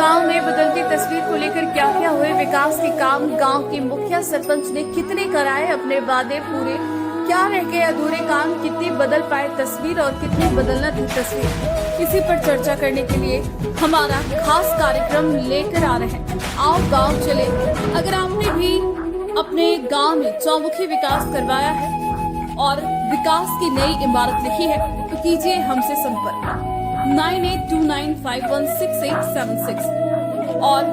गांव में बदलती तस्वीर को लेकर क्या क्या हुए विकास के काम, गांव के मुखिया सरपंच ने कितने कराए अपने वादे पूरे, क्या रह गए अधूरे काम, कितनी बदल पाए तस्वीर और कितनी बदलना थी तस्वीर, इसी पर चर्चा करने के लिए हमारा खास कार्यक्रम लेकर आ रहे हैं। आओ गांव चले। अगर आपने भी अपने गांव में चौमुखी विकास करवाया है और विकास की नई इमारत लिखी है तो कीजिए हमसे संपर्क 9829516876 और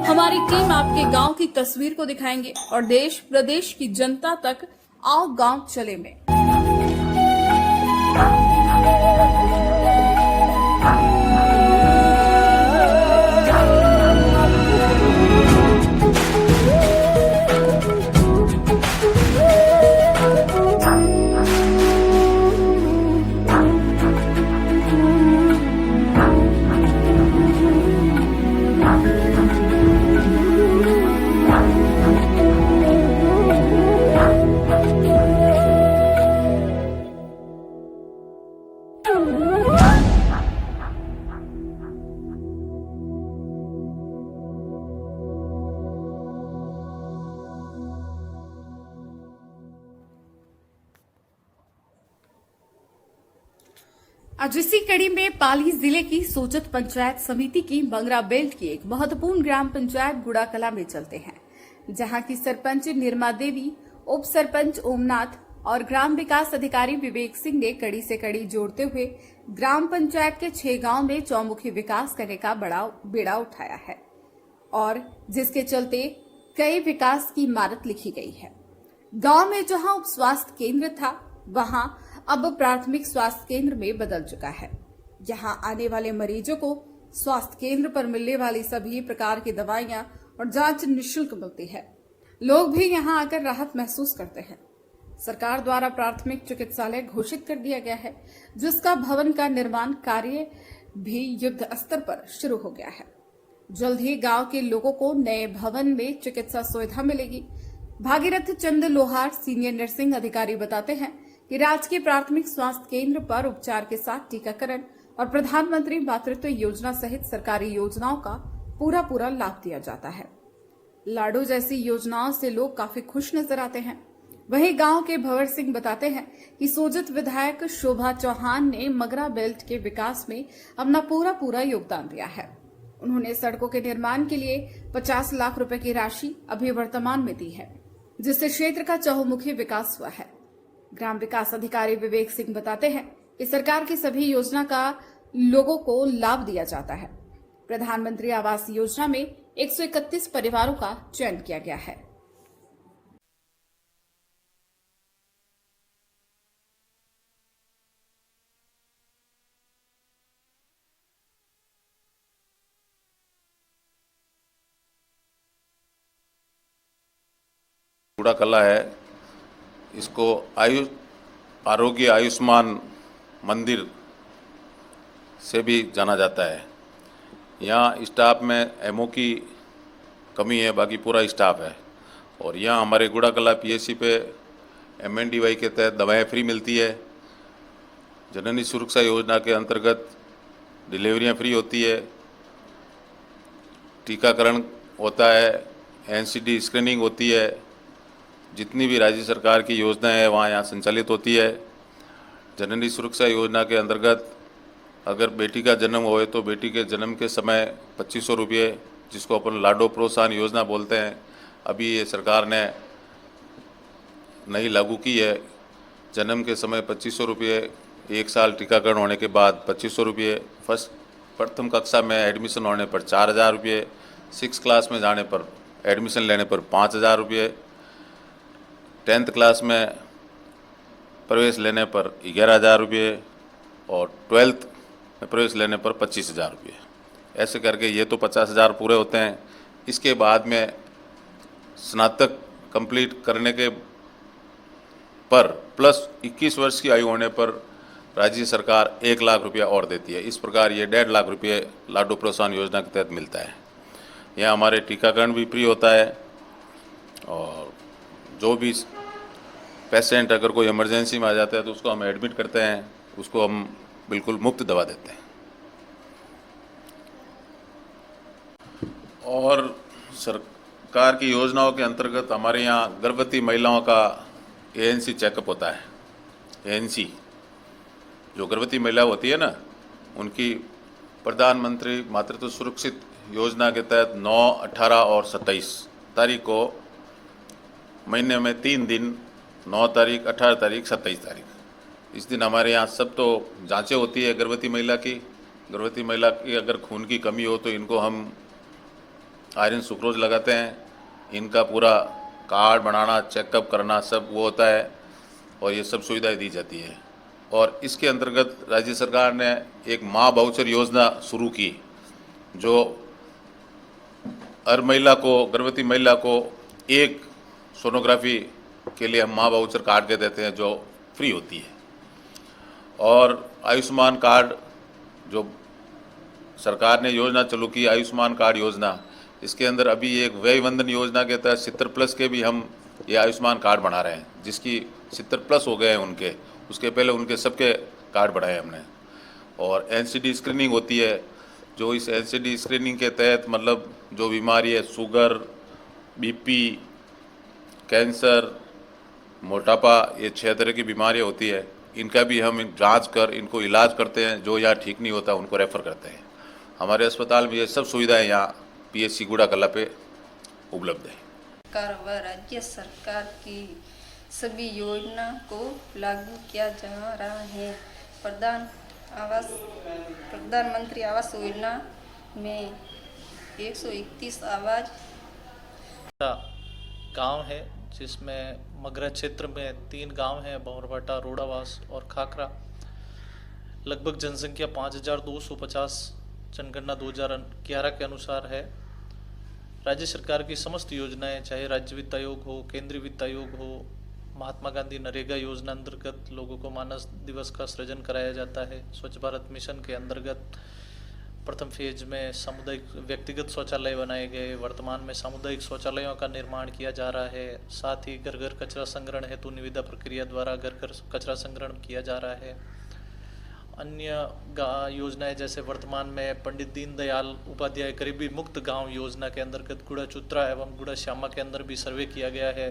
हमारी टीम आपके गांव की तस्वीर को दिखाएंगे और देश प्रदेश की जनता तक आओ गांव चले में। आज इसी कड़ी में पाली जिले की सोजत पंचायत समिति की मंगरा बेल्ट की एक महत्वपूर्ण ग्राम पंचायत गुड़ाकला में चलते हैं, जहां की सरपंच निर्मा देवी, उप सरपंच ओमनाथ और ग्राम विकास अधिकारी विवेक सिंह ने कड़ी से कड़ी जोड़ते हुए ग्राम पंचायत के 6 गांव में चौमुखी विकास करने का बड़ा बेड़ा उठाया है और जिसके चलते कई विकास की इमारत लिखी गई है। गांव में जहां उप स्वास्थ्य केंद्र था वहां अब प्राथमिक स्वास्थ्य केंद्र में बदल चुका है। यहां आने वाले मरीजों को स्वास्थ्य केंद्र पर मिलने वाली सभी प्रकार की दवाइयां और जांच निःशुल्क मिलती है। लोग भी यहां आकर राहत महसूस करते हैं। सरकार द्वारा प्राथमिक चिकित्सालय घोषित कर दिया गया है, जिसका भवन का निर्माण कार्य भी युद्ध स्तर पर शुरू हो गया है। जल्द ही गांव के लोगों को नए भवन में चिकित्सा सुविधा मिलेगी। भागीरथ चंद लोहार सीनियर नर्सिंग अधिकारी बताते हैं कि राजकीय प्राथमिक स्वास्थ्य केंद्र पर उपचार के साथ टीकाकरण और प्रधानमंत्री मातृत्व योजना सहित सरकारी योजनाओं का पूरा लाभ दिया जाता है। लाडो जैसी योजनाओं से लोग काफी खुश नजर आते हैं। वहीं गांव के भंवर सिंह बताते हैं कि सोजत विधायक शोभा चौहान ने मंगरा बेल्ट के विकास में अपना पूरा योगदान दिया है। उन्होंने सड़कों के निर्माण के लिए 50 लाख रुपए की राशि अभी वर्तमान में दी है, जिससे क्षेत्र का चहुमुखी विकास हुआ है। ग्राम विकास अधिकारी विवेक सिंह बताते हैं कि सरकार की सभी योजना का लोगों को लाभ दिया जाता है। प्रधानमंत्री आवास योजना में 131 परिवारों का चयन किया गया है। गुड़ाकला है, इसको आरोग्य आयुष्मान मंदिर से भी जाना जाता है। यहाँ स्टाफ में एमओ की कमी है, बाकी पूरा स्टाफ है। और यहाँ हमारे गुड़ाकला पीएचसी पे एमएनडीवाई के तहत दवाएं फ्री मिलती है। जननी सुरक्षा योजना के अंतर्गत डिलीवरियाँ फ्री होती है, टीकाकरण होता है, एनसीडी स्क्रीनिंग होती है। जितनी भी राज्य सरकार की योजनाएं हैं वहाँ यहाँ संचालित होती है। जननी सुरक्षा योजना के अंतर्गत अगर बेटी का जन्म होए तो बेटी के जन्म के समय 2500 रुपये, जिसको अपन लाडो प्रोत्साहन योजना बोलते हैं, अभी ये सरकार ने नई लागू की है। जन्म के समय 2500 रुपये, 1 साल टीकाकरण होने के बाद 2500 रुपये, प्रथम कक्षा में एडमिशन होने पर 4000 रुपये, 6 क्लास में जाने पर एडमिशन लेने पर 5000 रुपये, 10th क्लास में प्रवेश लेने पर 11,000 रुपये और 12th में प्रवेश लेने पर 25,000 रुपये। ऐसे करके ये तो 50,000 पूरे होते हैं। इसके बाद में स्नातक कंप्लीट करने के पर प्लस 21 वर्ष की आयु होने पर राज्य सरकार 1 लाख रुपया और देती है। इस प्रकार ये 1.5 लाख रुपये लाडो प्रोत्साहन योजना के तहत मिलता है। यहाँ हमारे टीकाकरण भी फ्री होता है और जो भी पेशेंट अगर कोई इमरजेंसी में आ जाता है तो उसको हम एडमिट करते हैं, उसको हम बिल्कुल मुफ्त दवा देते हैं। और सरकार की योजनाओं के अंतर्गत हमारे यहाँ गर्भवती महिलाओं का एएनसी चेकअप होता है। एएनसी जो गर्भवती महिला होती है ना, उनकी प्रधानमंत्री मातृत्व सुरक्षित योजना के तहत 9, 18 और 27 तारीख को महीने में 3 दिन, 9 तारीख, 18 तारीख, 27 तारीख, इस दिन हमारे यहाँ सब तो जांचें होती है गर्भवती महिला की। गर्भवती महिला की अगर खून की कमी हो तो इनको हम आयरन सुक्रोज लगाते हैं। इनका पूरा कार्ड बनाना, चेकअप करना सब वो होता है और ये सब सुविधाएं दी जाती है। और इसके अंतर्गत राज्य सरकार ने एक माँ वाउचर योजना शुरू की, जो हर महिला को, गर्भवती महिला को एक सोनोग्राफी के लिए हम माँ वाउचर काट के देते हैं, जो फ्री होती है। और आयुष्मान कार्ड जो सरकार ने योजना चालू की, आयुष्मान कार्ड योजना, इसके अंदर अभी एक व्यय वंदन योजना के तहत 70+ के भी हम ये आयुष्मान कार्ड बना रहे हैं, जिसकी 70+ हो गए हैं उनके, उसके पहले उनके सबके कार्ड बढ़ाए हमने। और एनसीडी स्क्रीनिंग होती है, जो इस एनसीडी स्क्रीनिंग के तहत मतलब जो बीमारी है, शुगर, बीपी, कैंसर, मोटापा, ये 6 तरह की बीमारियाँ होती है, इनका भी हम जांच कर इनको इलाज करते हैं। जो यहाँ ठीक नहीं होता उनको रेफ़र करते हैं। हमारे अस्पताल में ये सब सुविधाएं यहाँ पीएचसी गुड़ा कला पे उपलब्ध है। सरकार व राज्य सरकार की सभी योजना को लागू किया जा रहा है। प्रधानमंत्री आवास योजना में 131 आवास गांव है, जिसमें मगरा क्षेत्र में 3 गांव हैं, बहुरभाटा, रोडावास और खाकरा। लगभग जनसंख्या 5250, जनगणना 2011 के अनुसार है। राज्य सरकार की समस्त योजनाएं, चाहे राज्य वित्त आयोग हो, केंद्रीय वित्त आयोग हो, महात्मा गांधी नरेगा योजना अंतर्गत लोगों को मानस दिवस का सृजन कराया जाता है। स्वच्छ भारत मिशन के अंतर्गत प्रथम फेज में सामुदायिक व्यक्तिगत शौचालय बनाए गए। वर्तमान में सामुदायिक शौचालयों का निर्माण किया जा रहा है। साथ ही घर घर कचरा संग्रहण हेतु निविदा प्रक्रिया द्वारा घर घर कचरा संग्रहण किया जा रहा है। अन्य योजनाएं जैसे वर्तमान में पंडित दीनदयाल उपाध्याय गरीबी मुक्त गांव योजना के अंतर्गत गुड़ा चुत्रा एवं गुड़ा श्यामा के अंदर भी सर्वे किया गया है,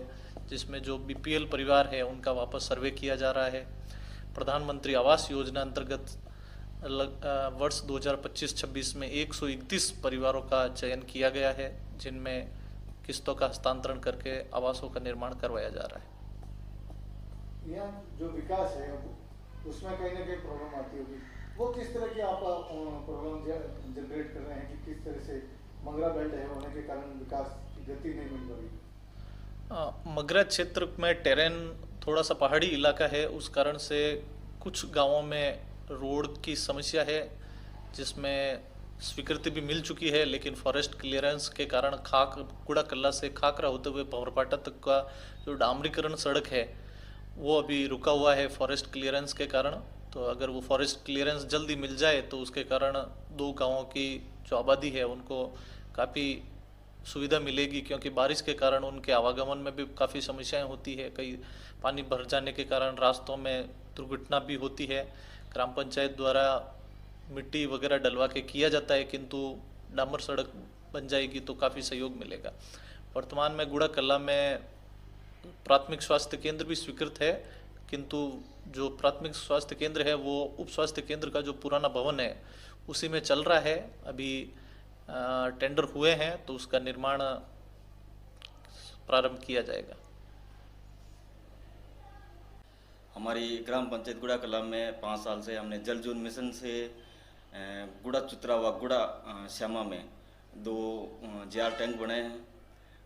जिसमें जो बीपीएल परिवार है उनका वापस सर्वे किया जा रहा है। प्रधानमंत्री आवास योजना अंतर्गत वर्ष 2025-26 में 131 परिवारों का चयन किया गया है, जिनमें किस्तों का हस्तांतरण करके आवासों का निर्माण करवाया जा रहा है। यह जो विकास है उसमें कहीं ना कहीं प्रॉब्लम आती होगी, वो किस तरह की आप प्रॉब्लम जनरेट कर रहे हैं कि किस तरह से मगरा बेल्ट है होने के कारण विकास की गति नहीं मिल रही? मगरा क्षेत्र में टेरेन थोड़ा सा पहाड़ी इलाका है, उस कारण से कुछ गांवों में रोड की समस्या है, जिसमें स्वीकृति भी मिल चुकी है, लेकिन फॉरेस्ट क्लियरेंस के कारण गुड़ा कल्ला से खाकरा होते हुए भंवरपाटा तक का जो डामरीकरण सड़क है वो अभी रुका हुआ है फॉरेस्ट क्लियरेंस के कारण। तो अगर वो फॉरेस्ट क्लियरेंस जल्दी मिल जाए तो उसके कारण 2 गांवों की जो आबादी है उनको काफ़ी सुविधा मिलेगी, क्योंकि बारिश के कारण उनके आवागमन में भी काफ़ी समस्याएं होती है। कई पानी भर जाने के कारण रास्तों में दुर्घटना भी होती है। ग्राम पंचायत द्वारा मिट्टी वगैरह डलवा के किया जाता है, किंतु डामर सड़क बन जाएगी तो काफ़ी सहयोग मिलेगा। वर्तमान में गुड़ा कला में प्राथमिक स्वास्थ्य केंद्र भी स्वीकृत है, किंतु जो प्राथमिक स्वास्थ्य केंद्र है वो उप स्वास्थ्य केंद्र का जो पुराना भवन है उसी में चल रहा है। अभी टेंडर हुए हैं तो उसका निर्माण प्रारंभ किया जाएगा। हमारी ग्राम पंचायत गुड़ा कला में 5 साल से हमने जल जीवन मिशन से गुड़ा चुत्रा व गुड़ा श्यामा में 2 जार टैंक बनाए हैं।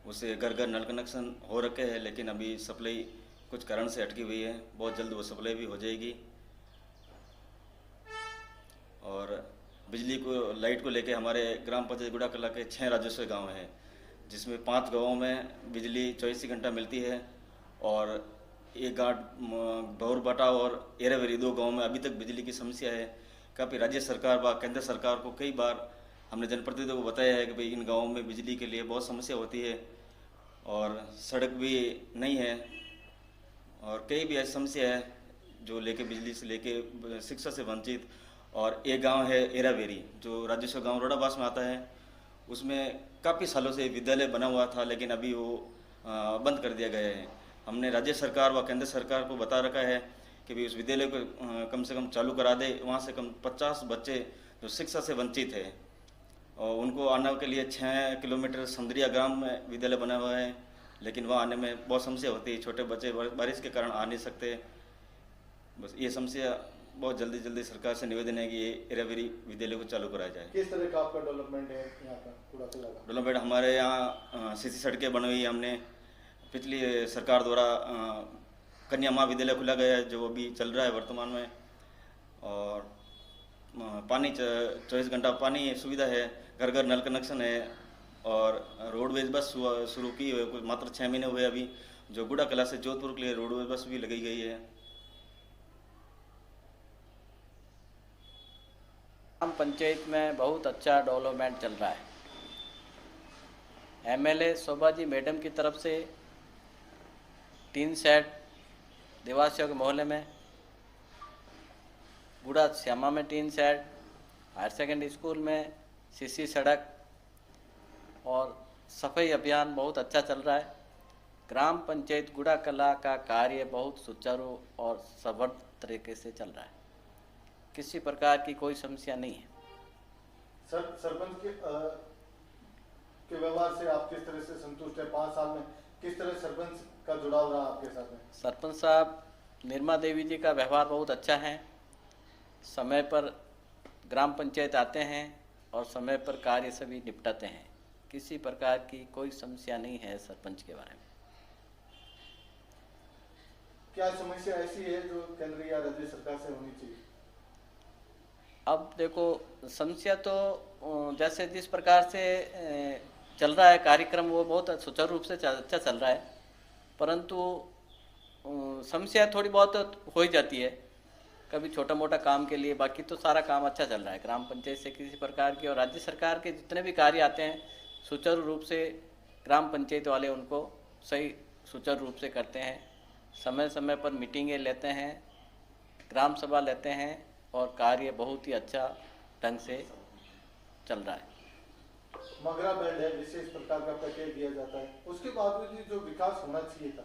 उससे घर घर नल कनेक्शन हो रखे हैं, लेकिन अभी सप्लाई कुछ कारण से अटकी हुई है। बहुत जल्द वो सप्लाई भी हो जाएगी। और बिजली को, लाइट को लेके हमारे ग्राम पंचायत गुड़ा कला के 6 राजस्व गांव हैं, जिसमें 5 गांवों में बिजली 24 घंटा मिलती है। और एक गांव बहुरभाटा और एरावेरी 2 गांवों में अभी तक बिजली की समस्या है। काफ़ी राज्य सरकार व केंद्र सरकार को कई बार हमने जनप्रतिनिधियों को बताया है कि भाई इन गांवों में बिजली के लिए बहुत समस्या होती है और सड़क भी नहीं है और कई भी ऐसी समस्या है जो लेके बिजली से लेके शिक्षा से वंचित। और एक गांव है एरावेरी जो राजस्व गांव रोडावास में आता है, उसमें काफ़ी सालों से विद्यालय बना हुआ था, लेकिन अभी वो बंद कर दिया गया है। हमने राज्य सरकार व केंद्र सरकार को बता रखा है कि भी उस विद्यालय को कम से कम चालू करा दे। वहाँ से कम 50 बच्चे जो शिक्षा से वंचित है और उनको आने के लिए 6 किलोमीटर समदरिया ग्राम में विद्यालय बना हुआ है, लेकिन वहाँ आने में बहुत समस्या होती है। छोटे बच्चे बारिश के कारण आ नहीं सकते। बस ये समस्या बहुत जल्दी सरकार से निवेदन है कि ये एरावेरी विद्यालय को चालू कराया जाए। किस तरह का आपका डेवलपमेंट है यहाँ का कूड़ा कला का? डेवलपमेंट हमारे यहाँ सीसी सड़कें बनी हुई है। हमने पिछली सरकार द्वारा कन्या महाविद्यालय खुला गया है जो अभी चल रहा है वर्तमान में, और पानी 24 घंटा पानी सुविधा है, घर घर नल कनेक्शन है, और रोडवेज बस शुरू की है कुछ मात्र 6 महीने हुए अभी, जो गुड़ा कला से जोधपुर के लिए रोडवेज बस भी लगाई गई है। ग्राम पंचायत में बहुत अच्छा डेवलपमेंट चल रहा है। एमएलए शोभा जी मैडम की तरफ से टीन सेट देवासियों के मोहल्ले में, बूढ़ा श्यामा में tin shed, higher secondary school में सीसी सड़क और सफाई अभियान बहुत अच्छा चल रहा है। ग्राम पंचायत गुड़ा कला का कार्य बहुत सुचारू और सबल तरीके से चल रहा है। किसी प्रकार की कोई समस्या नहीं है। सरपंच के व्यवहार से आप किस तरह से संतुष्ट है? 5 साल में किस तरह सरपंच का जुड़ाव रहा आपके साथ में? सरपंच साहब निर्मा देवी जी का व्यवहार बहुत अच्छा है। समय पर ग्राम पंचायत आते हैं और समय पर कार्य सभी निपटाते हैं। किसी प्रकार की कोई समस्या नहीं है सरपंच के बारे में। क्या समस्या ऐसी है जो केंद्र या राज्य सरकार से होनी चाहिए? अब देखो, समस्या तो जैसे जिस प्रकार से चल रहा है कार्यक्रम वो बहुत सुचारू रूप से अच्छा चल रहा है, परंतु समस्या थोड़ी बहुत हो ही जाती है कभी छोटा मोटा काम के लिए। बाकी तो सारा काम अच्छा चल रहा है ग्राम पंचायत से किसी प्रकार की, और राज्य सरकार के जितने भी कार्य आते हैं सुचारू रूप से ग्राम पंचायत वाले उनको सही सुचारू रूप से करते हैं। समय समय पर मीटिंगें लेते हैं, ग्राम सभा लेते हैं, और कार्य बहुत ही अच्छा ढंग से चल रहा है। मगरा बेल्ट है, विशेष प्रकार का पैकेज दिया जाता है, उसके बावजूद भी जो विकास होना चाहिए था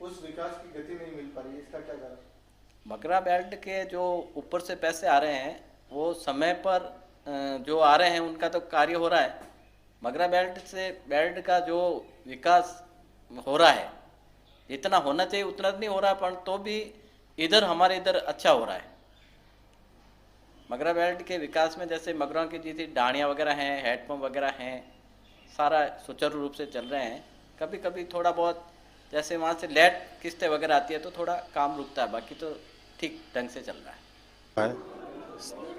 उस विकास की गति नहीं मिल पा रही है, इसका क्या कारण? मगरा बेल्ट के जो ऊपर से पैसे आ रहे हैं वो समय पर जो आ रहे हैं उनका तो कार्य हो रहा है। मगरा बेल्ट का जो विकास हो रहा है जितना होना चाहिए उतना नहीं हो रहा, पर तो भी इधर हमारे इधर अच्छा हो रहा है। मगरा बेल्ट के विकास में जैसे मगरों की जैसी डाणियाँ वगैरह हैं, हैंडपम्प वगैरह हैं, सारा सुचारू रूप से चल रहे हैं। कभी कभी थोड़ा बहुत जैसे वहाँ से लेट किस्तें वगैरह आती है तो थोड़ा काम रुकता है, बाकी तो ठीक ढंग से चल रहा है।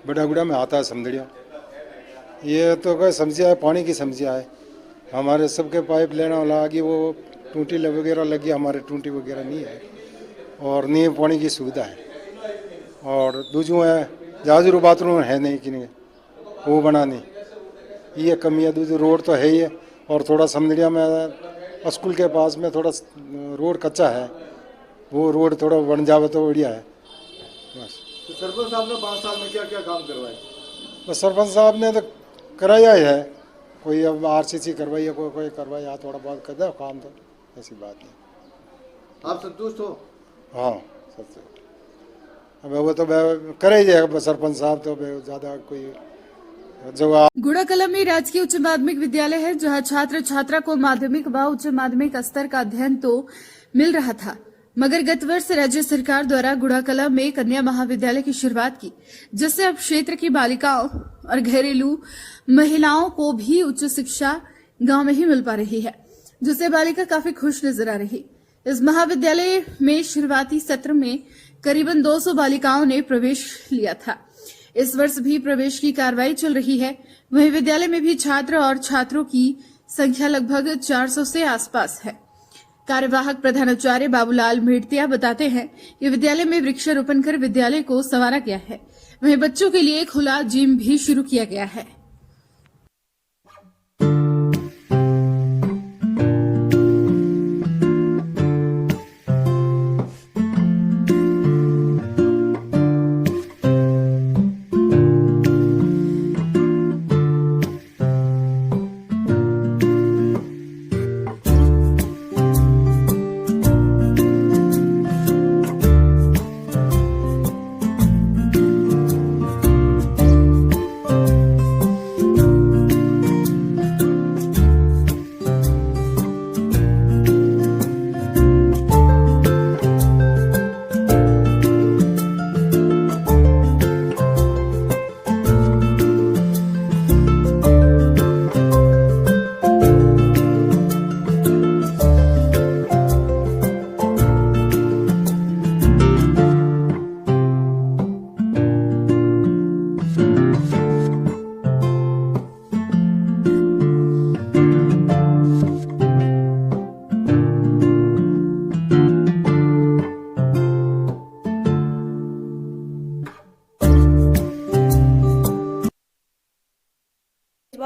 बड़ा गुड़ा में आता है समदड़िया, ये तो कोई समस्या है, पानी की समस्या है। हमारे सबके पाइप लेना लगी, वो टूटी वगैरह लगी, हमारे टूटी वगैरह नहीं है, और नहीं पानी की सुविधा है। और दूसरों है जाजरू बाथरूम है नहीं कि नहीं, वो बना नहीं, ये कमी है। दूसरी रोड तो है ही है, और थोड़ा समदड़िया में स्कूल के पास में थोड़ा रोड कच्चा है, वो रोड थोड़ा बन जावे तो बढ़िया है। बस तो सरपंच साहब ने 5 साल में क्या क्या काम करवाए? बस सरपंच साहब ने तो कराया ही है, कोई अब आरसीसी करवाई है, कोई करवाया, थोड़ा बहुत कर दे काम, तो ऐसी बात नहीं। आप संतुष्ट हो? हाँ सबसे अब वो तो करे ही है सरपंच साहब, तो ज़्यादा कोई जो गुड़ा कला में राजकीय उच्च माध्यमिक विद्यालय है, जहां छात्र छात्रा को माध्यमिक व उच्च माध्यमिक स्तर का अध्ययन तो मिल रहा था, मगर गत वर्ष राज्य सरकार द्वारा गुड़ा कला में कन्या महाविद्यालय की शुरुआत की, जिससे अब क्षेत्र की बालिकाओं और घरेलू महिलाओं को भी उच्च शिक्षा गांव में ही मिल पा रही है, जिससे बालिका काफी खुश नजर आ रही। इस महाविद्यालय में शुरुआती सत्र में करीबन 200 बालिकाओं ने प्रवेश लिया था। इस वर्ष भी प्रवेश की कार्रवाई चल रही है। वहीं विद्यालय में भी छात्र और छात्रों की संख्या लगभग 400 से आसपास है। कार्यवाहक प्रधानाचार्य बाबूलाल मेड़तिया बताते हैं कि विद्यालय में वृक्षारोपण कर विद्यालय को संवारा गया है। वहीं बच्चों के लिए खुला जिम भी शुरू किया गया है।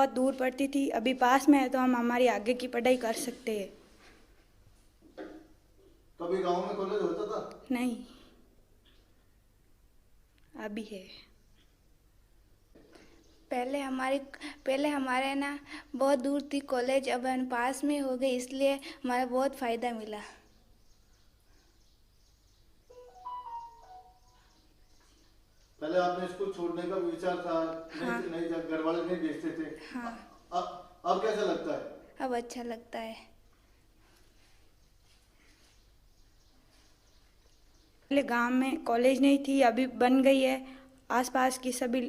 बहुत दूर पड़ती थी, अभी पास में है तो हम हमारी आगे की पढ़ाई कर सकते हैं। कभी गांव में कॉलेज होता था? नहीं, अभी है। पहले हमारे ना बहुत दूर थी कॉलेज, अब हम पास में हो गए, इसलिए हमारा बहुत फ़ायदा मिला। पहले आपने स्कूल छोड़ने का विचार था? हाँ। नहीं, घर वाले नहीं भेजते थे? हाँ। अब कैसा लगता है? अब अच्छा लगता है। पहले गांव में कॉलेज नहीं थी, अभी बन गई है, आसपास की सभी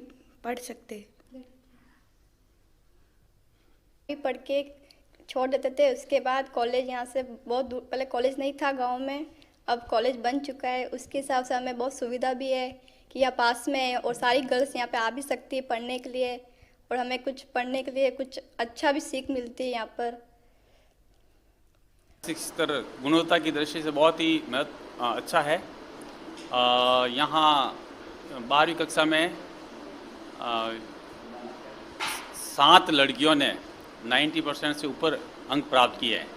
पढ़ सकते हैं। पढ़ के छोड़ देते थे, उसके बाद कॉलेज यहाँ से बहुत दूर, पहले कॉलेज नहीं था गांव में, अब कॉलेज बन चुका है। उसके हिसाब से हमें बहुत सुविधा भी है कि यहाँ पास में है और सारी गर्ल्स यहाँ पे आ भी सकती है पढ़ने के लिए, और हमें कुछ पढ़ने के लिए कुछ अच्छा भी सीख मिलती है यहाँ पर। शिक्षा स्तर गुणवत्ता की दृष्टि से बहुत ही अच्छा है। यहाँ 12वीं कक्षा में 7 लड़कियों ने 90% से ऊपर अंक प्राप्त किए हैं।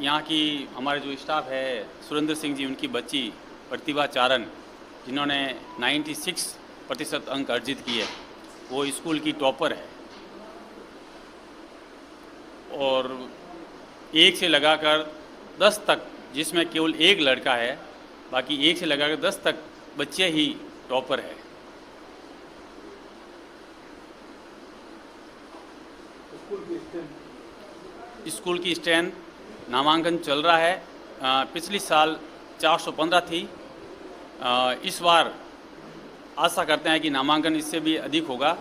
यहाँ की हमारे जो स्टाफ है, सुरेंद्र सिंह जी, उनकी बच्ची प्रतिभा चारण, जिन्होंने 96% अंक अर्जित किए, वो स्कूल की टॉपर है। और 1 से लगाकर 10 तक, जिसमें केवल एक लड़का है, बाकी 1 से लगाकर 10 तक बच्चे ही टॉपर है। स्कूल की स्ट्रेंथ नामांकन चल रहा है। पिछली साल 415 थी। इस बार आशा करते हैं कि नामांकन इससे भी अधिक होगा।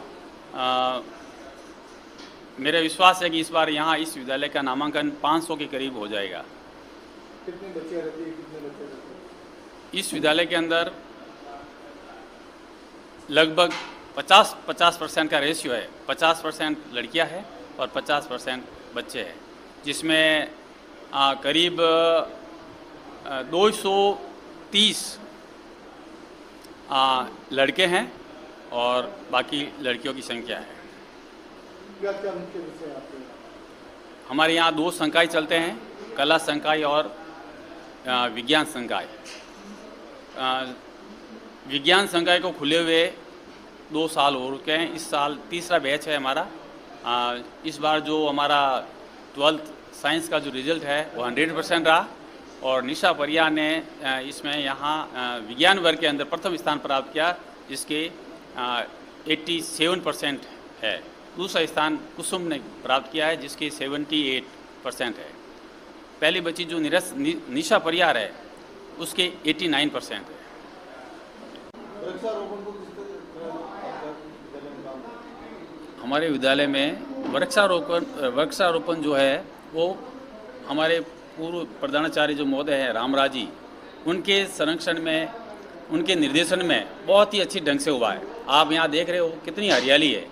मेरा विश्वास है कि इस बार यहाँ इस विद्यालय का नामांकन 500 के करीब हो जाएगा। कितने बच्चे रहते हैं? कितने बच्चे रहते हैं इस विद्यालय के अंदर? लगभग 50% का रेशियो है। 50% लड़कियां हैं और 50% बच्चे हैं, जिसमें करीब 230 लड़के हैं और बाकी लड़कियों की संख्या है। क्या मुख्य विषय आपके? हमारे यहाँ 2 संकाय चलते हैं, कला संकाय और विज्ञान संकाय। विज्ञान संकाय को खुले हुए 2 साल हो चुके हैं। इस साल तीसरा बैच है हमारा। इस बार जो हमारा 12th साइंस का जो रिजल्ट है वो 100% रहा, और निशा परिया ने इसमें यहाँ विज्ञान वर्ग के अंदर प्रथम स्थान प्राप्त किया, जिसके 87% है। दूसरा स्थान कुसुम ने प्राप्त किया है, जिसके 78% है। पहली बच्ची जो निशा परियार है, उसके 89% है। हमारे विद्यालय में वृक्षारोपण जो है वो हमारे पूर्व प्रधानाचार्य जो महोदय हैं रामराज जी, उनके संरक्षण में, उनके निर्देशन में बहुत ही अच्छी ढंग से हुआ है। आप यहाँ देख रहे हो कितनी हरियाली है।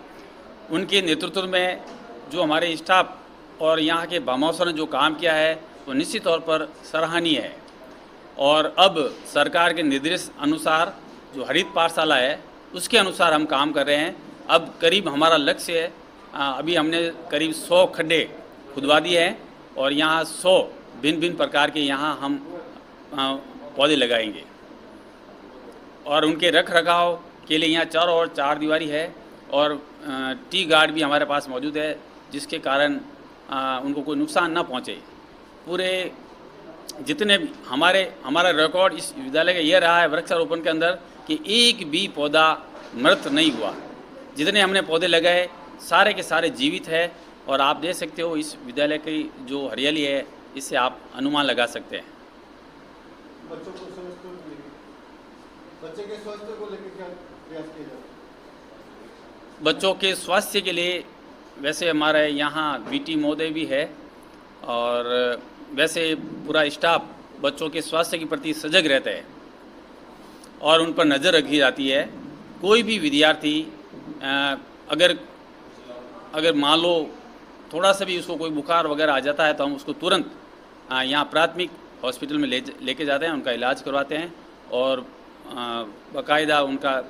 उनके नेतृत्व में जो हमारे स्टाफ और यहाँ के भामाओं ने जो काम किया है वो निश्चित तौर पर सराहनीय है। और अब सरकार के निर्देश अनुसार जो हरित पाठशाला है उसके अनुसार हम काम कर रहे हैं। अब करीब हमारा लक्ष्य है, अभी हमने करीब 100 खड्डे खुदवा दिए हैं और यहाँ 100 भिन्न प्रकार के यहाँ हम पौधे लगाएंगे। और उनके रख रखाव के लिए यहाँ चारों ओर 4 दीवारी है और टी गार्ड भी हमारे पास मौजूद है, जिसके कारण उनको कोई नुकसान ना पहुँचे। पूरे जितने भी हमारा रिकॉर्ड इस विद्यालय का ये रहा है वृक्षारोपण के अंदर कि एक भी पौधा मृत नहीं हुआ। जितने हमने पौधे लगाए सारे के सारे जीवित है। और आप देख सकते हो इस विद्यालय की जो हरियाली है, इससे आप अनुमान लगा सकते हैं। बच्चों के स्वास्थ्य को लेकर क्या प्रयास किया जाता है? बच्चों के स्वास्थ्य के लिए वैसे हमारे यहाँ VT महोदय भी है और वैसे पूरा स्टाफ बच्चों के स्वास्थ्य के प्रति सजग रहता है और उन पर नज़र रखी जाती है। कोई भी विद्यार्थी अगर मान लो थोड़ा सा भी उसको कोई बुखार वगैरह आ जाता है तो हम उसको तुरंत यहाँ प्राथमिक हॉस्पिटल में लेके जाते हैं, उनका इलाज करवाते हैं और बाकायदा उनका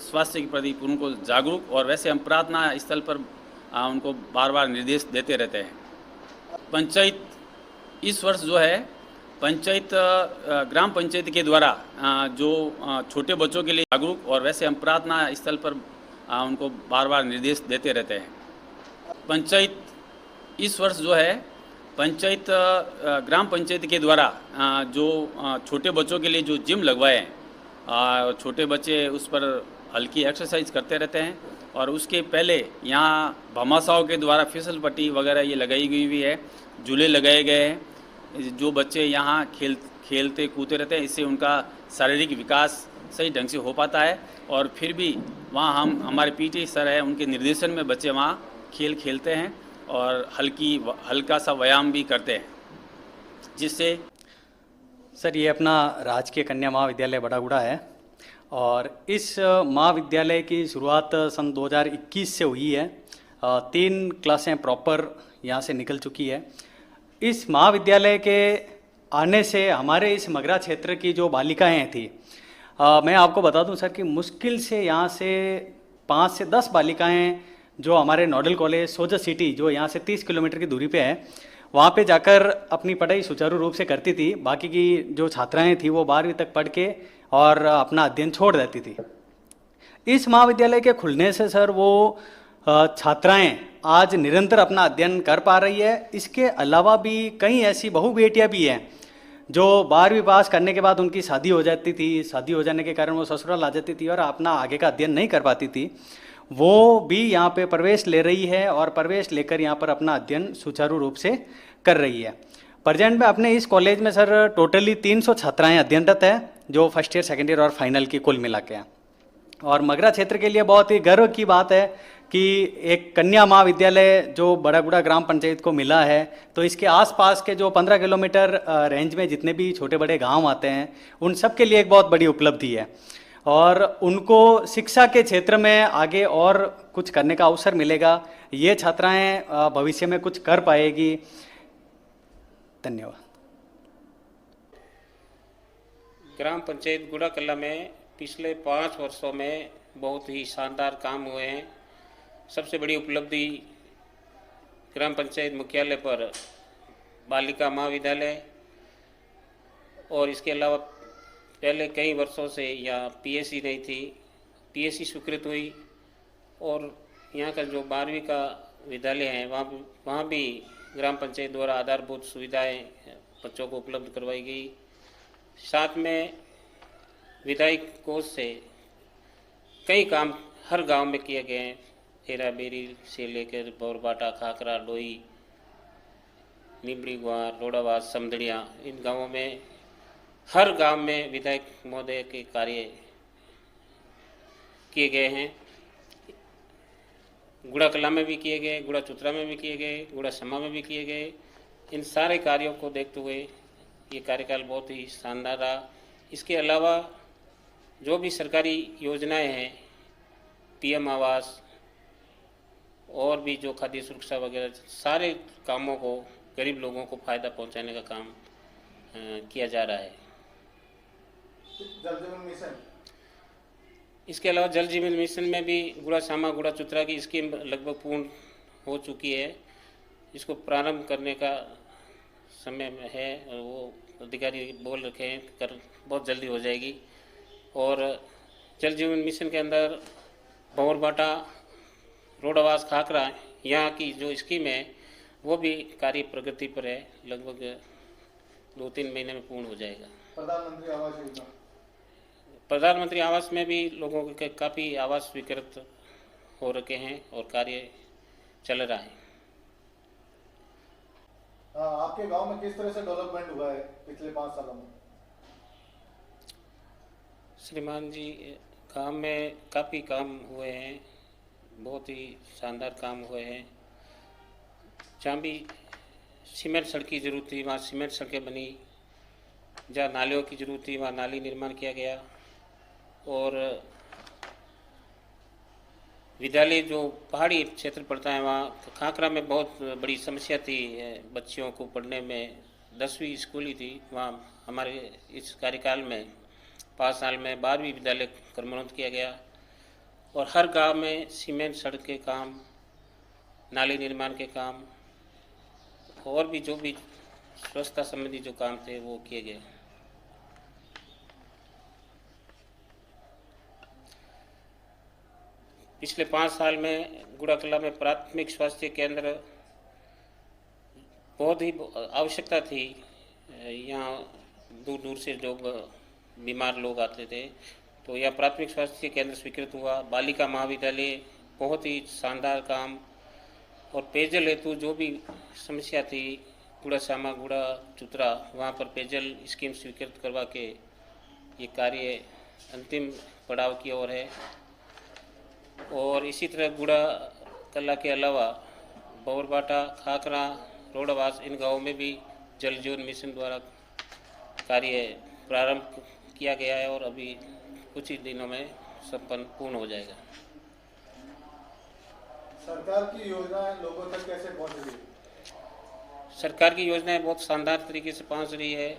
स्वास्थ्य के प्रति उनको जागरूक, और वैसे हम प्रार्थना स्थल पर उनको बार बार निर्देश देते रहते हैं। पंचायत इस वर्ष जो है पंचायत ग्राम पंचायत के द्वारा जो छोटे बच्चों के लिए जागरूक, और वैसे हम प्रार्थना स्थल पर उनको बार बार निर्देश देते रहते हैं। पंचायत इस वर्ष जो है पंचायत ग्राम पंचायत के द्वारा जो छोटे बच्चों के लिए जो जिम लगवाए हैं, छोटे बच्चे उस पर हल्की एक्सरसाइज करते रहते हैं, और उसके पहले यहाँ भामाशाहों के द्वारा फिसल पट्टी वगैरह ये लगाई गई हुई है, झूले लगाए गए हैं। जो बच्चे यहाँ खेलते कूदते रहते हैं, इससे उनका शारीरिक विकास सही ढंग से हो पाता है, और फिर भी वहाँ हमारे पीटी सर है, उनके निर्देशन में बच्चे वहाँ खेल खेलते हैं और हल्का सा व्यायाम भी करते हैं, जिससे सर ये अपना राजकीय कन्या महाविद्यालय बड़ागुड़ा है, और इस महाविद्यालय की शुरुआत सन 2021 से हुई है। 3 क्लासें प्रॉपर यहाँ से निकल चुकी है। इस महाविद्यालय के आने से हमारे इस मगरा क्षेत्र की जो बालिकाएं थी, मैं आपको बता दूं सर कि मुश्किल से यहाँ से 5 से 10 बालिकाएं जो हमारे नोडल कॉलेज सोजा सिटी जो यहाँ से 30 किलोमीटर की दूरी पे है, वहाँ पे जाकर अपनी पढ़ाई सुचारू रूप से करती थी। बाकी की जो छात्राएं थी वो 12वीं तक पढ़ के और अपना अध्ययन छोड़ देती थी। इस महाविद्यालय के खुलने से सर वो छात्राएं आज निरंतर अपना अध्ययन कर पा रही है। इसके अलावा भी कई ऐसी बहु बेटियाँ भी हैं जो 12वीं पास करने के बाद उनकी शादी हो जाती थी, शादी हो जाने के कारण वो ससुराल आ जाती थी और अपना आगे का अध्ययन नहीं कर पाती थी। वो भी यहाँ पे प्रवेश ले रही है और प्रवेश लेकर यहाँ पर अपना अध्ययन सुचारू रूप से कर रही है। प्रेजेंट में अपने इस कॉलेज में सर टोटली 300 छात्राएँ अध्ययनरत है, जो फर्स्ट ईयर, सेकेंड ईयर और फाइनल की कुल मिला के हैं। और मगरा क्षेत्र के लिए बहुत ही गर्व की बात है कि एक कन्या महाविद्यालय जो बड़ागुड़ा ग्राम पंचायत को मिला है, तो इसके आसपास के जो 15 किलोमीटर रेंज में जितने भी छोटे बड़े गांव आते हैं, उन सब के लिए एक बहुत बड़ी उपलब्धि है, और उनको शिक्षा के क्षेत्र में आगे और कुछ करने का अवसर मिलेगा। ये छात्राएं भविष्य में कुछ कर पाएगी। धन्यवाद। ग्राम पंचायत गुड़ा कला में पिछले 5 वर्षों में बहुत ही शानदार काम हुए हैं। सबसे बड़ी उपलब्धि ग्राम पंचायत मुख्यालय पर बालिका महाविद्यालय, और इसके अलावा पहले कई वर्षों से यहाँ पीएससी नहीं थी, पीएससी स्वीकृत हुई, और यहाँ का जो 12वीं का विद्यालय है वहाँ भी ग्राम पंचायत द्वारा आधारभूत सुविधाएं बच्चों को उपलब्ध करवाई गई। साथ में विधायक कोष से कई काम हर गांव में किए गए हैं। हेरा बेरी से लेकर बौरबाटा, खाकरा, लोई, निबड़ी गुआर, रोडावास, समदड़िया, इन गांवों में हर गांव में विधायक महोदय के कार्य किए गए हैं। गुड़ा कला में भी किए गए, गुड़ा चुतरा में भी किए गए, गुड़ा समा में भी किए गए। इन सारे कार्यों को देखते हुए ये कार्यकाल बहुत ही शानदार रहा। इसके अलावा जो भी सरकारी योजनाएं हैं, पीएम आवास और भी जो खाद्य सुरक्षा वगैरह, सारे कामों को गरीब लोगों को फ़ायदा पहुंचाने का काम किया जा रहा है। जल जीवन मिशन, इसके अलावा जल जीवन मिशन में भी गुड़ा सामा, गुड़ा चुतरा की स्कीम लगभग पूर्ण हो चुकी है। इसको प्रारंभ करने का समय में है, और वो अधिकारी बोल रखे हैं कर बहुत जल्दी हो जाएगी। और जल जीवन मिशन के अंदर बौरबाटा, रोडावास, खाकरा, यहाँ की जो स्कीम है वो भी कार्य प्रगति पर है, लगभग 2-3 महीने में पूर्ण हो जाएगा। प्रधानमंत्री आवास योजना, प्रधानमंत्री आवास में भी लोगों के काफ़ी आवास स्वीकृत हो रखे हैं और कार्य चल रहा है। आपके गांव में किस तरह से डेवलपमेंट हुआ है पिछले 5 सालों में? श्रीमान जी, गांव में काफ़ी काम हुए हैं, बहुत ही शानदार काम हुए हैं। जहाँ भी सीमेंट सड़क की जरूरत थी वहाँ सीमेंट सड़कें बनी, जहाँ नालियों की जरूरत थी वहाँ नाली निर्माण किया गया। और विद्यालय जो पहाड़ी क्षेत्र पड़ता है वहाँ खाकरा में बहुत बड़ी समस्या थी बच्चियों को पढ़ने में। 10वीं स्कूल ही थी वहाँ। हमारे इस कार्यकाल में 5 साल में 12वीं विद्यालय क्रमोन्नत किया गया। और हर गांव में सीमेंट सड़क के काम, नाली निर्माण के काम और भी जो भी स्वच्छता संबंधी जो काम थे वो किए गए। पिछले 5 साल में गुड़ाकला में प्राथमिक स्वास्थ्य केंद्र बहुत ही आवश्यकता थी। यहाँ दूर दूर से लोग बीमार लोग आते थे, तो यह प्राथमिक स्वास्थ्य केंद्र स्वीकृत हुआ। बालिका महाविद्यालय बहुत ही शानदार काम, और पेयजल हेतु जो भी समस्या थी गुड़ा श्यामा गुड़ा चुतरा, वहाँ पर पेयजल स्कीम स्वीकृत करवा के ये कार्य अंतिम पड़ाव की ओर है। और इसी तरह गुड़ा कला के अलावा बौरबाटा, खाकरा, रोडवास, इन गाँवों में भी जल जीवन मिशन द्वारा कार्य प्रारंभ किया गया है और अभी कुछ ही दिनों में संपन्न पूर्ण हो जाएगा। सरकार की योजनाएं लोगों तक कैसे पहुंच रही है? सरकार की योजनाएं बहुत शानदार तरीके से पहुंच रही है।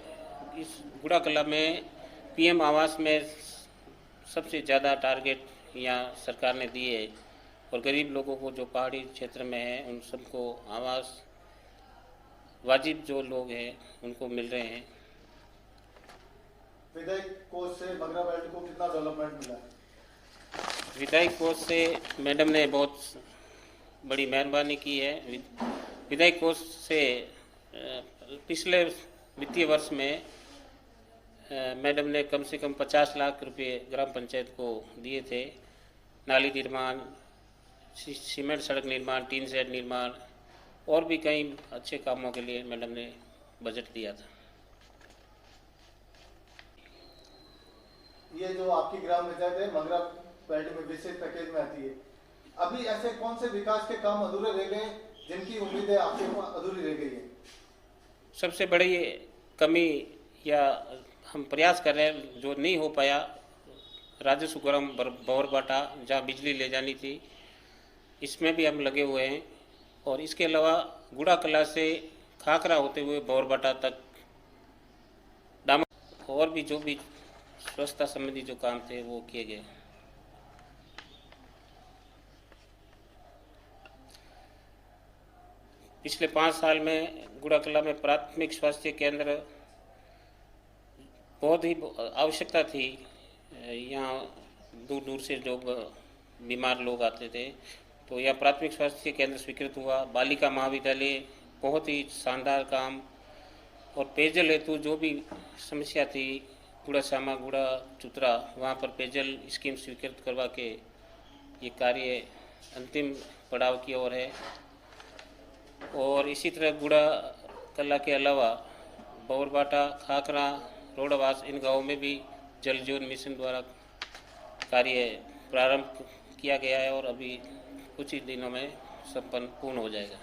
इस गुड़ा कला में पीएम आवास में सबसे ज़्यादा टारगेट यहाँ सरकार ने दिए है, और गरीब लोगों को जो पहाड़ी क्षेत्र में है उन सबको आवास वाजिब जो लोग हैं उनको मिल रहे हैं। विधायक कोष से बगरा बेल्ट को कितना डेवलपमेंट मिला है? विधायक कोष से मैडम ने बहुत बड़ी मेहरबानी की है। विधायक कोष से पिछले वित्तीय वर्ष में मैडम ने कम से कम 50 लाख रुपए ग्राम पंचायत को दिए थे। नाली निर्माण, सीमेंट सड़क निर्माण, टीन शेड निर्माण और भी कई अच्छे कामों के लिए मैडम ने बजट दिया था। ये जो आपकी ग्राम पंचायत है मंगरा बेल्ट में विशेष पैकेज में आती है, अभी ऐसे कौन से विकास के काम अधूरे रह गए जिनकी उम्मीदें आपके अधूरी रह गई है? सबसे बड़ी कमी या हम प्रयास कर रहे हैं जो नहीं हो पाया, राजस्व ग्राम बौरबाटा जहाँ बिजली ले जानी थी, इसमें भी हम लगे हुए हैं। और इसके अलावा गुड़ा कला से खाकरा होते हुए बौरबाटा तक डामर और भी जो भी स्वच्छता संबंधी जो काम थे वो किए गए। पिछले 5 साल में गुड़ा कला में प्राथमिक स्वास्थ्य केंद्र बहुत ही आवश्यकता थी। यहाँ दूर दूर से लोग बीमार लोग आते थे, तो यह प्राथमिक स्वास्थ्य केंद्र स्वीकृत हुआ। बालिका महाविद्यालय बहुत ही शानदार काम, और पेयजल हेतु जो भी समस्या थी गुड़ा श्यामा गुड़ा चुतरा, वहाँ पर पेयजल स्कीम स्वीकृत करवा के ये कार्य अंतिम पड़ाव की ओर है। और इसी तरह गुड़ा कला के अलावा बौरबाटा, खाकरा, रोडवास, इन गाँवों में भी जल जीवन मिशन द्वारा कार्य प्रारंभ किया गया है और अभी कुछ ही दिनों में संपन्न पूर्ण हो जाएगा।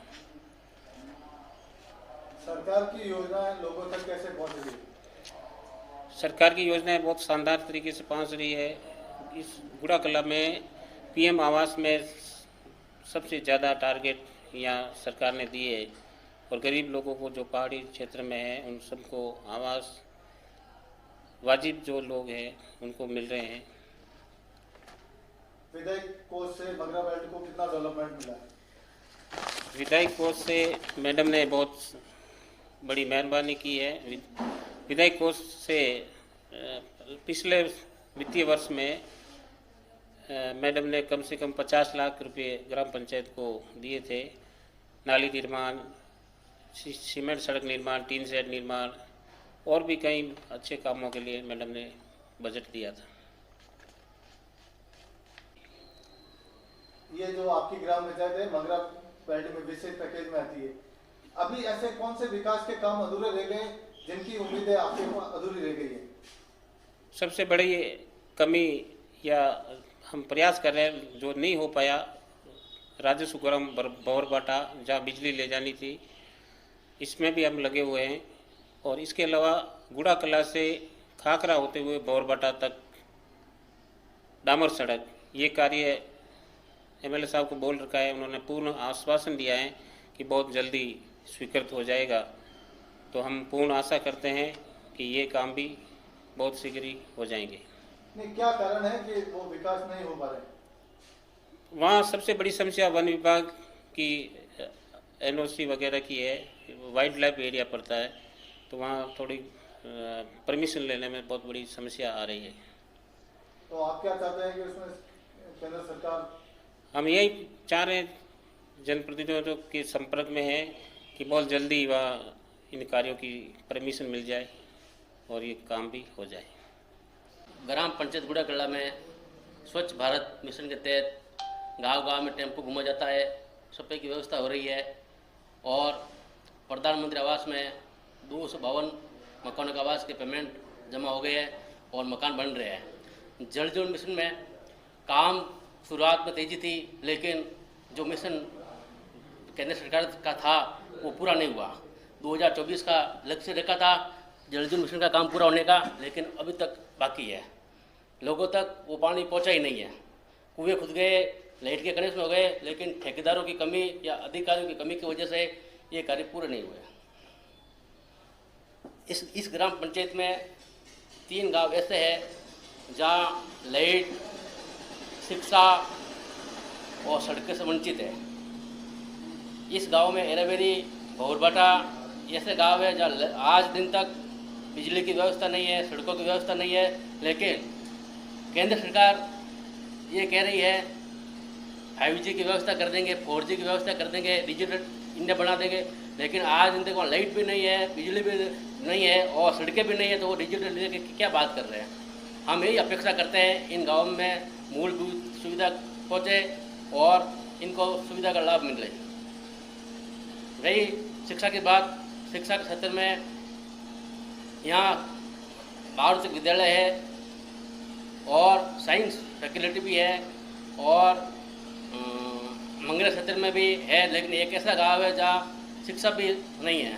सरकार की योजनाएं लोगों तक कैसे पहुंच रही है? सरकार की योजनाएं बहुत शानदार तरीके से पहुंच रही है। इस गुड़ा कला में पीएम आवास में सबसे ज़्यादा टारगेट यहाँ सरकार ने दिए है, और गरीब लोगों को जो पहाड़ी क्षेत्र में है उन सबको आवास वाजिब जो लोग हैं उनको मिल रहे हैं। विधायक कोष से बगरा बेल्ट को कितना डेवलपमेंट मिला है? विधायक कोष से मैडम ने बहुत बड़ी मेहरबानी की है। विधायक कोष से पिछले वित्तीय वर्ष में मैडम ने कम से कम 50 लाख रुपए ग्राम पंचायत को दिए थे। नाली निर्माण, सीमेंट सड़क निर्माण, टीन शेड निर्माण और भी कई अच्छे कामों के लिए मैडम ने बजट दिया था। ये जो आपकी ग्राम पंचायत है मंगरा बेल्ट में विशेष पैकेज में आती है, अभी ऐसे कौन से विकास के काम अधूरे रह गए जिनकी उम्मीदें आपके अधूरी रह गई है? सबसे बड़ी कमी या हम प्रयास कर रहे हैं जो नहीं हो पाया, राजस्व ग्राम बौरबाटा जहाँ बिजली ले जानी थी, इसमें भी हम लगे हुए हैं। और इसके अलावा गुड़ा कला से खाकरा होते हुए बौरबाटा तक डामर सड़क, ये कार्य एमएलए साहब को बोल रखा है, उन्होंने पूर्ण आश्वासन दिया है कि बहुत जल्दी स्वीकृत हो जाएगा। तो हम पूर्ण आशा करते हैं कि ये काम भी बहुत शीघ्र ही हो जाएंगे। नहीं, क्या कारण है कि वो विकास नहीं हो पा रहे? वहाँ सबसे बड़ी समस्या वन विभाग की एनओसी वगैरह की है, वाइल्ड लाइफ एरिया पड़ता है, तो वहाँ थोड़ी परमिशन लेने में बहुत बड़ी समस्या आ रही है। तो आप क्या चाहते हैं कि उसमें केंद्र सरकार? हम यही चाह रहे हैं, जनप्रतिनिधियों के संपर्क में हैं कि बहुत जल्दी वह इन कार्यों की परमिशन मिल जाए और ये काम भी हो जाए। ग्राम पंचायत गुड़ा कला में स्वच्छ भारत मिशन के तहत गांव-गांव में टेम्पो घूमा जाता है, सफाई की व्यवस्था हो रही है और प्रधानमंत्री आवास में 252 मकानों का आवास के पेमेंट जमा हो गए हैं और मकान बन रहे हैं। जल जीवन मिशन में काम शुरुआत में तेजी थी, लेकिन जो मिशन केंद्र सरकार का था वो पूरा नहीं हुआ। 2024 का लक्ष्य रखा था जल जीवन मिशन का काम पूरा होने का, लेकिन अभी तक बाकी है। लोगों तक वो पानी पहुंचा ही नहीं है। कुएं खुद गए, लाइट के कनेक्शन हो गए, लेकिन ठेकेदारों की कमी या अधिकारियों की कमी की वजह से ये कार्य पूरे नहीं हुए। इस ग्राम पंचायत में 3 गांव ऐसे हैं जहाँ लाइट, शिक्षा और सड़कें से वंचित है। इस गांव में एरावेरी, भौरबाटा ऐसे गांव है जहाँ आज दिन तक बिजली की व्यवस्था नहीं है, सड़कों की व्यवस्था नहीं है, लेकिन केंद्र सरकार ये कह रही है 5G की व्यवस्था कर देंगे, 4G की व्यवस्था कर देंगे, डिजिटल इंडिया बना देंगे, लेकिन आज दिन तक वहाँ लाइट भी नहीं है, बिजली भी नहीं है और सड़कें भी नहीं है, तो वो डिजिटल इंडिया की क्या बात कर रहे हैं। हम यही अपेक्षा करते हैं इन गाँव में मूलभूत सुविधा पहुँचे और इनको सुविधा का लाभ मिले। रही शिक्षा की बात, शिक्षा के क्षेत्र में यहाँ 12 विद्यालय है और साइंस फैकल्टी भी है और मंगला क्षेत्र में भी है, लेकिन एक ऐसा गांव है जहाँ शिक्षा भी नहीं है।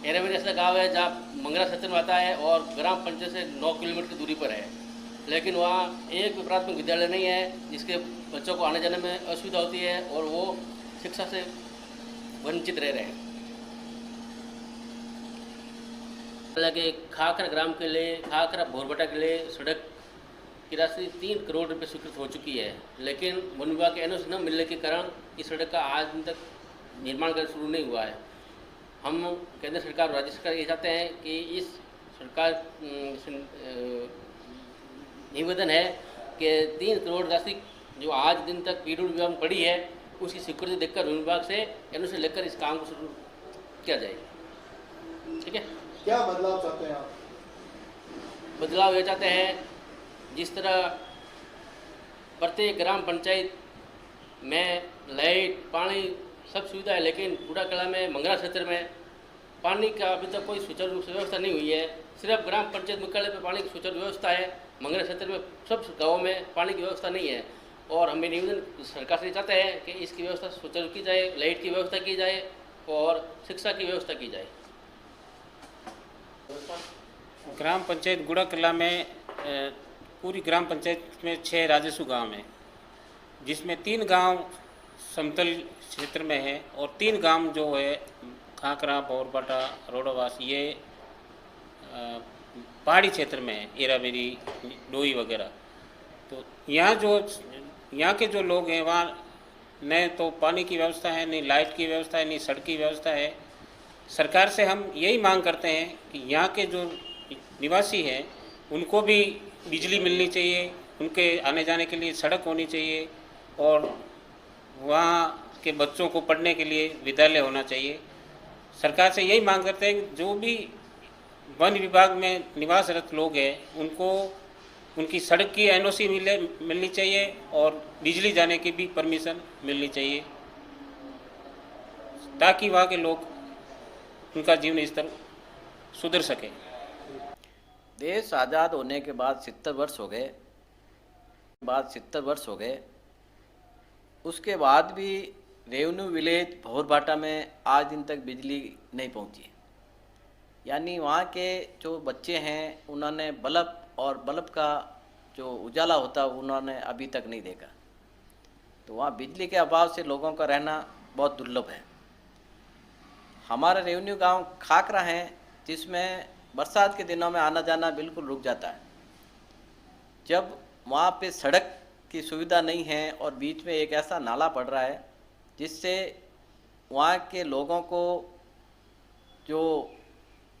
एरावेरी ऐसा गांव है जहाँ मंगला क्षेत्र में आता है और ग्राम पंचायत से 9 किलोमीटर की दूरी पर है, लेकिन वहाँ एक भी प्राथमिक विद्यालय नहीं है जिसके बच्चों को आने जाने में असुविधा होती है और वो शिक्षा से वंचित रह रहे हैं। हालांकि खाकरा ग्राम के लिए, खाकरा भोरबटा के लिए सड़क की राशि 3 करोड़ रुपए स्वीकृत हो चुकी है, लेकिन वन विभाग के एनओसी न मिलने के कारण इस सड़क का आज दिन तक निर्माण कार्य शुरू नहीं हुआ है। हम केंद्र सरकार और राज्य सरकार ये चाहते हैं कि इस सरकार निवेदन है कि 3 करोड़ राशि जो आज दिन तक पीडब्ल्यूडी विभाग में पड़ी है उसकी स्वीकृति देकर वन विभाग से एनओसी लेकर इस काम को शुरू किया जाए। ठीक है, क्या बदलाव चाहते हैं आप? बदलाव ये चाहते हैं जिस तरह प्रत्येक ग्राम पंचायत में लाइट, पानी सब सुविधा है, लेकिन गुड़ा कला में मंगरा क्षेत्र में पानी का अभी तक कोई सुचारू रूप से व्यवस्था नहीं हुई है। सिर्फ ग्राम पंचायत मुख्यालय पर पानी की सुचारू व्यवस्था है, मंगरा क्षेत्र में सब गाँवों में पानी की व्यवस्था नहीं है। और हमें निवेदन सरकार से चाहते हैं कि इसकी व्यवस्था सुचारू की जाए, लाइट की व्यवस्था की जाए और शिक्षा की व्यवस्था की जाए। ग्राम पंचायत गुड़ा कला में पूरी ग्राम पंचायत में 6 राजस्व गांव हैं, जिसमें 3 गांव समतल क्षेत्र में है और 3 गांव जो है खाकरा, भौरबाटा, रोडावास, ये पहाड़ी क्षेत्र में है, एरावेरी, डोई वगैरह। तो यहाँ के जो लोग हैं वहाँ न तो पानी की व्यवस्था है, नहीं लाइट की व्यवस्था है, नहीं सड़क की व्यवस्था है। सरकार से हम यही मांग करते हैं कि यहाँ के जो निवासी हैं उनको भी बिजली मिलनी चाहिए, उनके आने जाने के लिए सड़क होनी चाहिए और वहाँ के बच्चों को पढ़ने के लिए विद्यालय होना चाहिए। सरकार से यही मांग करते हैं कि जो भी वन विभाग में निवासरत लोग हैं उनको उनकी सड़क की एनओसी मिलनी चाहिए और बिजली जाने की भी परमिशन मिलनी चाहिए, ताकि वहाँ के लोग उनका जीवन स्तर सुधर सके। देश आज़ाद होने के बाद 70 वर्ष हो गए, उसके बाद भी रेवन्यू विलेज भौरबाटा में आज दिन तक बिजली नहीं पहुंची। यानी वहाँ के जो बच्चे हैं उन्होंने बल्ब का जो उजाला होता उन्होंने अभी तक नहीं देखा। तो वहाँ बिजली के अभाव से लोगों का रहना बहुत दुर्लभ है। हमारा रेवन्यू गांव खाकरा है जिसमें बरसात के दिनों में आना जाना बिल्कुल रुक जाता है। जब वहाँ पे सड़क की सुविधा नहीं है और बीच में एक ऐसा नाला पड़ रहा है जिससे वहाँ के लोगों को जो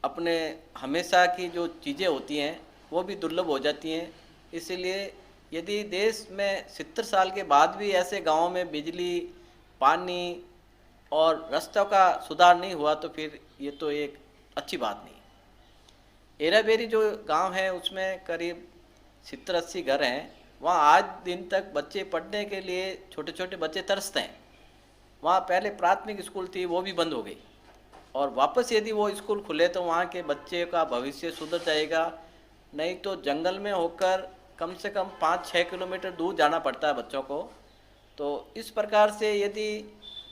अपने हमेशा की जो चीज़ें होती हैं वो भी दुर्लभ हो जाती हैं। इसीलिए यदि देश में 70 साल के बाद भी ऐसे गांवों में बिजली, पानी और रास्तों का सुधार नहीं हुआ तो फिर ये तो एक अच्छी बात नहीं। एराबेरी जो गांव है उसमें करीब 70-80 घर हैं। वहाँ आज दिन तक बच्चे पढ़ने के लिए, छोटे छोटे बच्चे तरसते हैं। वहाँ पहले प्राथमिक स्कूल थी, वो भी बंद हो गई और वापस यदि वो स्कूल खुले तो वहाँ के बच्चे का भविष्य सुधर जाएगा। नहीं तो जंगल में होकर कम से कम 5-6 किलोमीटर दूर जाना पड़ता है बच्चों को। तो इस प्रकार से यदि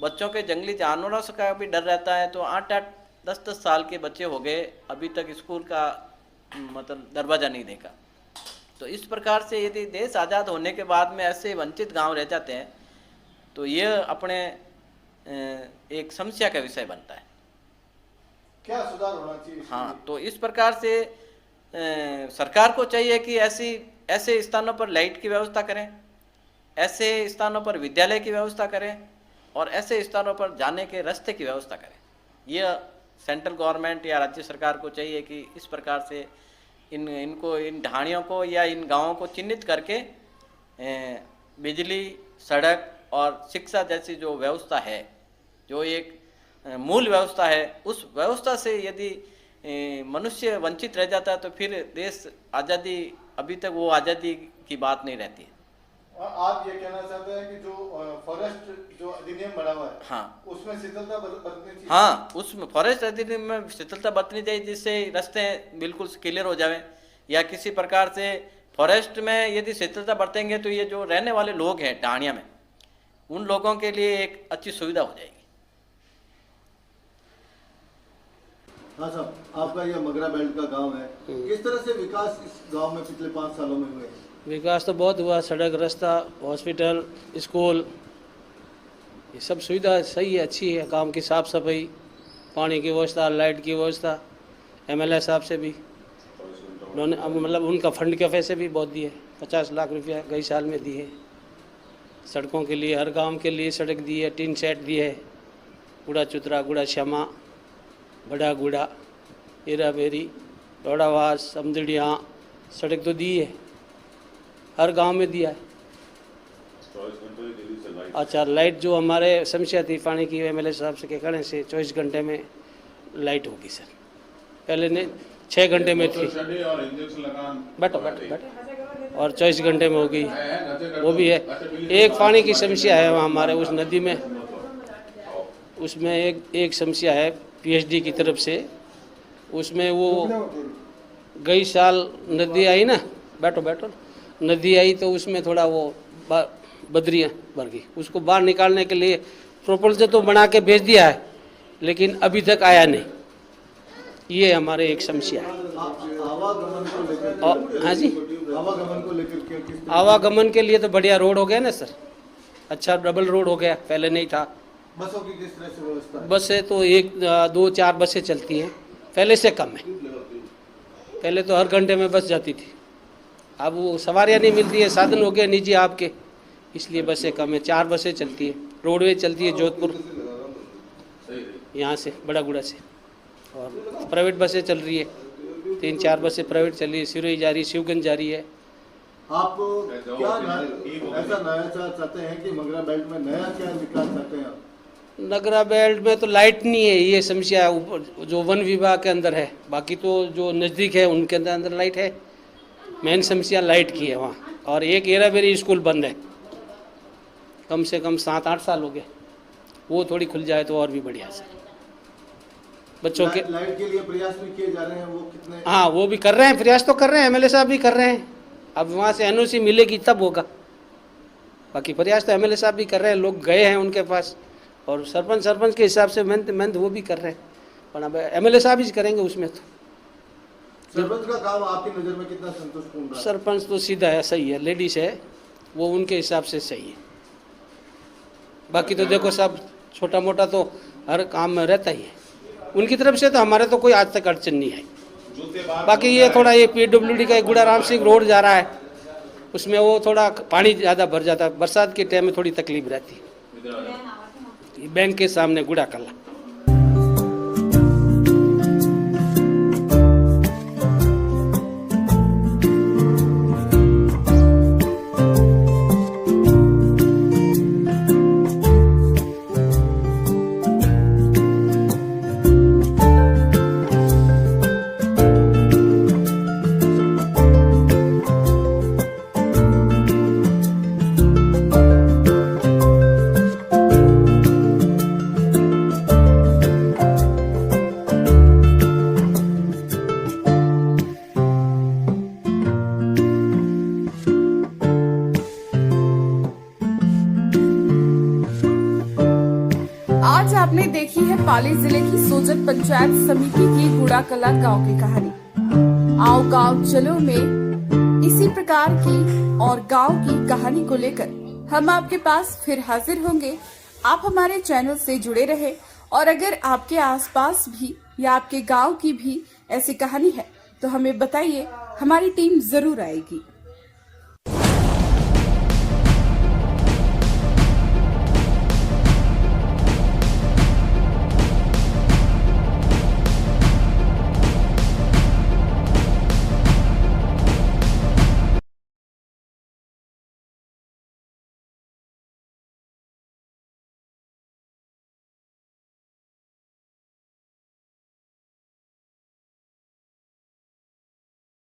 बच्चों के जंगली जानवरों से का भी डर रहता है तो 8-8, 10-10 साल के बच्चे हो गए, अभी तक स्कूल का मतलब दरवाज़ा नहीं देखा। तो इस प्रकार से यदि देश आज़ाद होने के बाद में ऐसे वंचित गांव रह जाते हैं तो ये अपने एक समस्या का विषय बनता है। क्या सुधार होना चाहिए? हाँ, तो इस प्रकार से सरकार को चाहिए कि ऐसे स्थानों पर लाइट की व्यवस्था करें, ऐसे स्थानों पर विद्यालय की व्यवस्था करें और ऐसे स्थानों पर जाने के रास्ते की व्यवस्था करें। यह सेंट्रल गवर्नमेंट या राज्य सरकार को चाहिए कि इस प्रकार से इन ढाणियों को या इन गांवों को चिन्हित करके बिजली, सड़क और शिक्षा जैसी जो व्यवस्था है, जो एक मूल व्यवस्था है, उस व्यवस्था से यदि मनुष्य वंचित रह जाता है तो फिर देश आज़ादी, अभी तक वो आज़ादी की बात नहीं रहती है। आप ये कहना चाहते हैं कि जो फॉरेस्ट जो अधिनियम बना हुआ है, हाँ, उसमें शिथिलता बरतनी चाहिए? हाँ, उसमें फॉरेस्ट अधिनियम में शिथिलता बरतनी चाहिए जिससे रास्ते बिल्कुल क्लियर हो जाए। या किसी प्रकार से फॉरेस्ट में यदि शिथिलता बरतेंगे तो ये जो रहने वाले लोग हैं ढाणिया में, उन लोगों के लिए एक अच्छी सुविधा हो जाएगी। हाँ साहब, आपका ये मगरा बेल्ट का गांव है, किस तरह से विकास इस गांव में पिछले 5 सालों में हुए? विकास तो बहुत हुआ, सड़क, रास्ता, हॉस्पिटल, स्कूल, ये सब सुविधा सही है, अच्छी है। काम की साफ़ सफाई, पानी की व्यवस्था, लाइट की व्यवस्था, MLA साहब से भी उन्होंने मतलब उनका फंड के पैसे भी बहुत दिए, 50 लाख रुपया कई साल में दिए। सड़कों के लिए हर गांव के लिए सड़क दी है, टीन सेट दिए है, गुड़ा चुतरा, गुड़ा श्यामा, बड़ा गुड़ा, एराबेरी, डोडावास, समदड़िया, सड़क तो दी है, हर गांव में दिया है। अच्छा, लाइट जो हमारे समस्या थी पानी की, MLA साहब से के कहने से 24 घंटे में लाइट होगी सर। पहले ने 6 घंटे में थी, बैठो और 24 घंटे में हो गई, वो भी है। एक पानी की समस्या है वहाँ हमारे उस नदी में, उसमें एक समस्या है PhD की तरफ से। उसमें वो गई साल नदी आई ना, बैठो नदी आई तो उसमें थोड़ा वो बदरियाँ भर गई, उसको बाहर निकालने के लिए प्रोपोजल तो बना के भेज दिया है लेकिन अभी तक आया नहीं। ये हमारे एक समस्या है। आवागमन को लेकर, हाँ जी, आवागमन को लेकर आवागमन के लिए तो बढ़िया रोड हो गया ना सर, अच्छा डबल रोड हो गया, पहले नहीं था। बसों की किस तरह से व्यवस्था है? बसें तो 1, 2, 4 बसें चलती हैं, पहले से कम है। पहले तो हर घंटे में बस जाती थी, अब वो सवारियाँ नहीं मिलती है, साधन हो गया निजी आपके, इसलिए बसें कम है। 4 बसें चलती हैं, रोडवेज चलती है जोधपुर यहाँ से, बड़ागुड़ा से, और प्राइवेट बसें चल रही है, 3-4 बसें प्राइवेट चल रही है, सिरोही जा रही है, शिवगंज जा रही है। आप क्या ऐसा नया चाहते हैं कि मगरा बेल्ट में नया क्या विकास चाहते हैं आप? नगरा बेल्ट में तो लाइट नहीं है, ये समस्या है ऊपर जो वन विभाग के अंदर है, बाकी तो जो नज़दीक है उनके अंदर लाइट है। मेन समस्या लाइट की है वहाँ। और एक एराबेरी स्कूल बंद है, कम से कम 7-8 साल हो गए, वो थोड़ी खुल जाए तो और भी बढ़िया है बच्चों के। लाइट के लिए प्रयास भी किए जा रहे हैं, वो कितने? हाँ, वो भी कर रहे हैं, प्रयास तो कर रहे हैं, MLA साहब भी कर रहे हैं। अब वहाँ से NOC मिलेगी तब होगा, बाकी प्रयास तो MLA साहब भी कर रहे हैं, लोग गए हैं उनके पास, और सरपंच के हिसाब से मेहनत वो भी कर रहे हैं, पर अब MLA साहब ही करेंगे उसमें। तो सरपंच का काम आपकी नज़र में कितना संतोषपूर्ण रहा? सरपंच तो सीधा है, सही है, लेडीज है, वो उनके हिसाब से सही है। बाकी तो देखो सब छोटा मोटा तो हर काम में रहता ही है, उनकी तरफ से तो हमारे तो कोई आज तक अड़चन नहीं है। बाकी ये थोड़ा ये PWD का गुड़ा राम सिंह रोड जा रहा है, उसमें वो थोड़ा पानी ज़्यादा भर जाता, बरसात के टाइम में थोड़ी तकलीफ रहती। बैंक के सामने गुड़ा कला। आज आपने देखी है पाली जिले की सोजत पंचायत समिति की गुड़ा कला गांव की कहानी। आओ गांव चलो में इसी प्रकार की और गांव की कहानी को लेकर हम आपके पास फिर हाजिर होंगे। आप हमारे चैनल से जुड़े रहे और अगर आपके आसपास भी या आपके गांव की भी ऐसी कहानी है तो हमें बताइए, हमारी टीम जरूर आएगी।